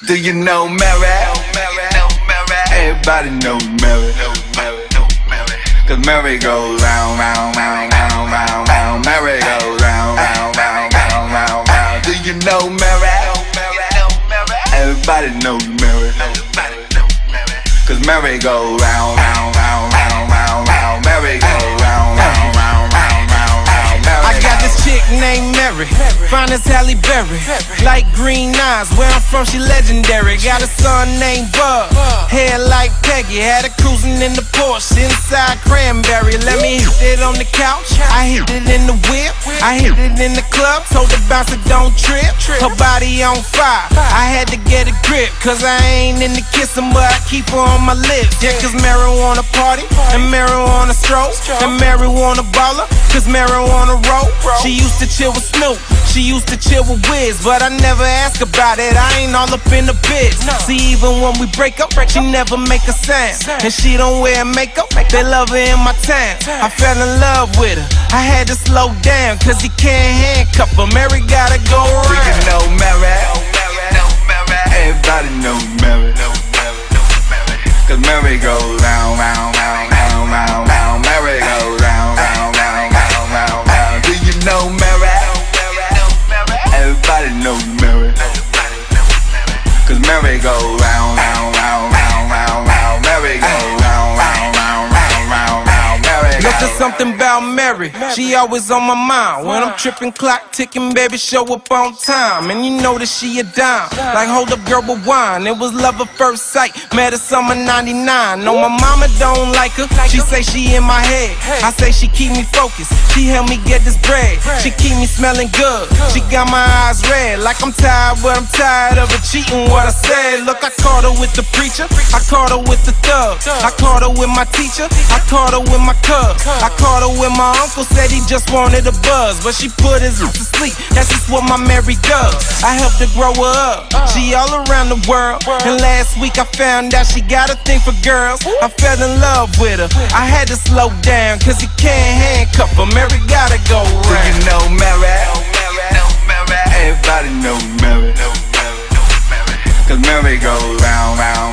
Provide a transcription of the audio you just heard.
Do you know Mary? Everybody knows Mary. Cause Mary goes round, round, round, round, round, round. Mary goes round, round, round, round, round, round. Do you know Mary? Everybody knows Mary. Cause Mary goes round, round, round, round, round, round. Mary goes round, round, round, round, round, round. I got this chick named Mary, fine as Halle Berry, light green eyes, where I'm from she legendary. Got a son named Bud, hair like Peggy, had her cruising in the Porsche, inside cranberry. Let me hit it on the couch, I hit it in the whip, I hit it in the club, told the bouncer don't trip, her body on fire, I had to get a grip, cause I ain't into kissing but I keep her on my lips. Yeah, cause Mary wanna party, and Mary wanna stroll, and Mary wanna baller, cause Mary wanna roll. She used to chill with Snoop, she used to chill with Wiz, but I never ask about it, I ain't all up in the biz. See, even when we break up, she never make a sound, and she don't wear makeup, they love her in my town. I fell in love with her, I had to slow down, cause he can't handcuff her, Mary gotta go around. Do you know Mary? Everybody knows Mary. Cause Mary goes round, round, round, round, round, round. Mary goes round, round, round, round, round, round. Do you know Mary? Everybody knows Mary. Cause Mary goes round, round, round, round, round, round. Mary goes round, round, round, round, round, round. Mary goes. Look, there's something about Mary, she always on my mind. When I'm tripping, clock ticking, baby, show up on time. And you know that she a dime, like hold up girl with wine. It was love at first sight, met her summer 99. No, my mama don't like her, she say she in my head. I say she keep me focused, she help me get this bread. She keep me smelling good, she got my eyes red. Like I'm tired, but I'm tired of her cheating what I said. Look, I caught her with the preacher, I caught her with the thug, I caught her with my teacher, I caught her with my cub, I caught her with my uncle, said he just wanted a buzz, but she put his to sleep, that's just what my Mary does. I helped her grow her up, she all around the world, and last week I found out she got a thing for girls. I fell in love with her, I had to slow down, cause he can't handcuff her, Mary gotta go round. Do you know Mary? Everybody knows Mary. Cause Mary goes round, round,